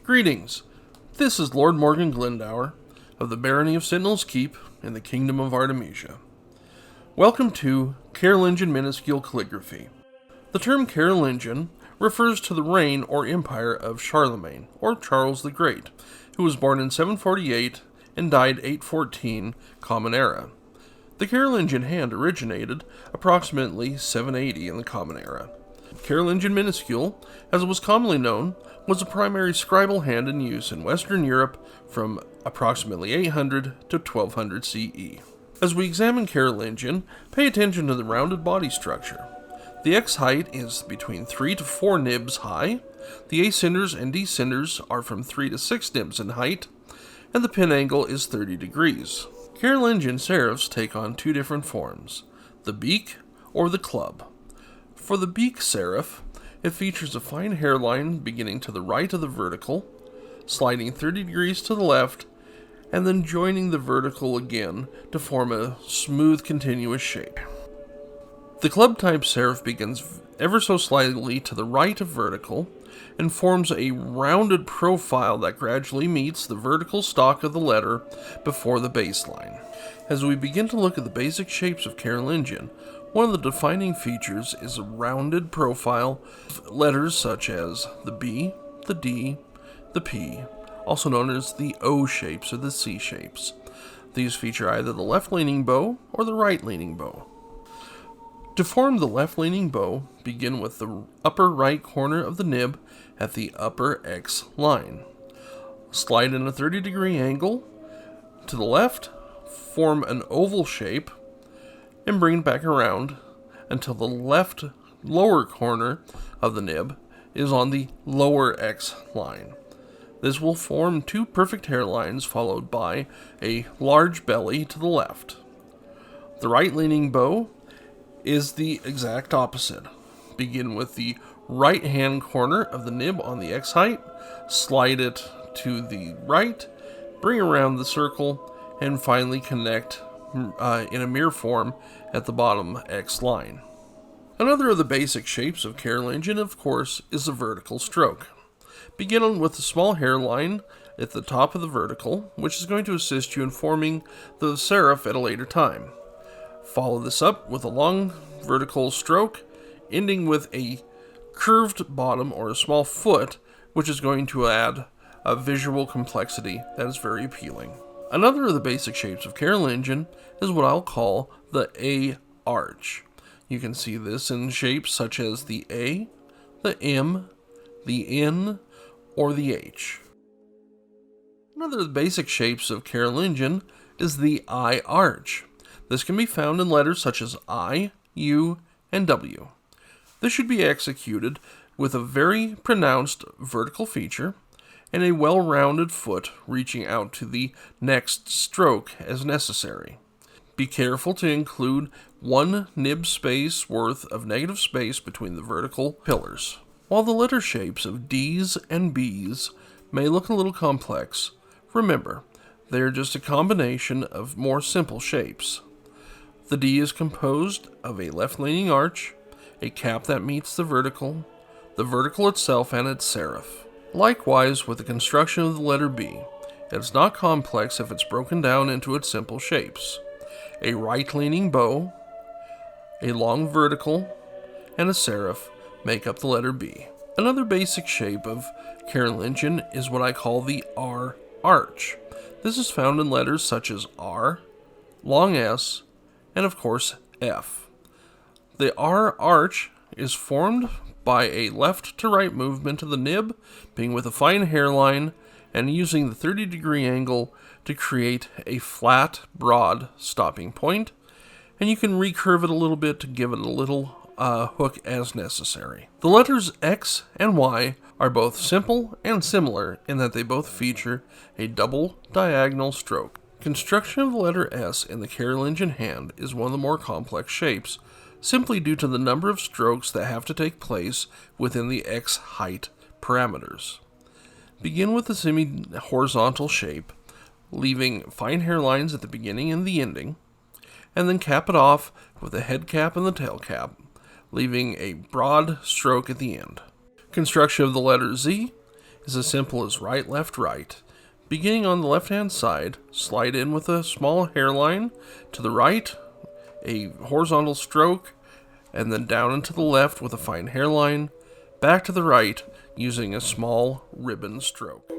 Greetings. This is Lord Morgan Glendower of the Barony of Sentinel's Keep in the Kingdom of Artemisia. Welcome to Carolingian Miniscule Calligraphy. The term Carolingian refers to the reign or empire of Charlemagne, or Charles the Great, who was born in 748 and died 814 Common Era. The Carolingian hand originated approximately 780 in the Common Era. Carolingian Miniscule, as it was commonly known, was a primary scribal hand in use in Western Europe from approximately 800 to 1200 CE. As we examine Carolingian, pay attention to the rounded body structure. The X height is between 3 to 4 nibs high, the ascenders and descenders are from 3 to 6 nibs in height, and the pin angle is 30 degrees. Carolingian serifs take on two different forms, the beak or the club. For the beak serif, it features a fine hairline beginning to the right of the vertical, sliding 30 degrees to the left, and then joining the vertical again to form a smooth continuous shape. The club-type serif begins ever so slightly to the right of vertical and forms a rounded profile that gradually meets the vertical stalk of the letter before the baseline. As we begin to look at the basic shapes of Carolingian, one of the defining features is a rounded profile of letters such as the B, the D, the P, also known as the O shapes or the C shapes. These feature either the left-leaning bow or the right-leaning bow. To form the left-leaning bow, begin with the upper right corner of the nib at the upper X line. Slide in a 30-degree angle to the left, form an oval shape, and bring it back around until the left lower corner of the nib is on the lower X line. This will form two perfect hairlines followed by a large belly to the left. The right-leaning bow is the exact opposite. Begin with the right hand corner of the nib on the X height, slide it to the right, bring around the circle, and finally connect in a mirror form at the bottom X line. Another of the basic shapes of Carolingian, of course, is the vertical stroke. Begin with a small hairline at the top of the vertical, which is going to assist you in forming the serif at a later time. Follow this up with a long vertical stroke, ending with a curved bottom or a small foot, which is going to add a visual complexity that is very appealing. Another of the basic shapes of Carolingian is what I'll call the A arch. You can see this in shapes such as the A, the M, the N, or the H. Another of the basic shapes of Carolingian is the I arch. This can be found in letters such as I, U, and W. This should be executed with a very pronounced vertical feature and a well-rounded foot reaching out to the next stroke as necessary. Be careful to include 1 nib space worth of negative space between the vertical pillars. While the letter shapes of D's and B's may look a little complex, remember, they are just a combination of more simple shapes. The D is composed of a left-leaning arch, a cap that meets the vertical itself and its serif. Likewise, with the construction of the letter B, it is not complex if it's broken down into its simple shapes. A right-leaning bow, a long vertical, and a serif make up the letter B. Another basic shape of Carolingian is what I call the R arch. This is found in letters such as R, long S, and of course F. The R arch is formed by a left to right movement of the nib, being with a fine hairline, and using the 30-degree angle to create a flat, broad stopping point, and you can recurve it a little bit to give it a little hook as necessary. The letters X and Y are both simple and similar in that they both feature a double diagonal stroke. Construction of the letter S in the Carolingian hand is one of the more complex shapes, simply due to the number of strokes that have to take place within the X height parameters. Begin with a semi-horizontal shape, leaving fine hairlines at the beginning and the ending, and then cap it off with the head cap and the tail cap, leaving a broad stroke at the end. Construction of the letter Z is as simple as right, left, right. Beginning on the left-hand side, slide in with a small hairline. To the right, a horizontal stroke, and then down and to the left with a fine hairline. Back to the right, using a small ribbon stroke.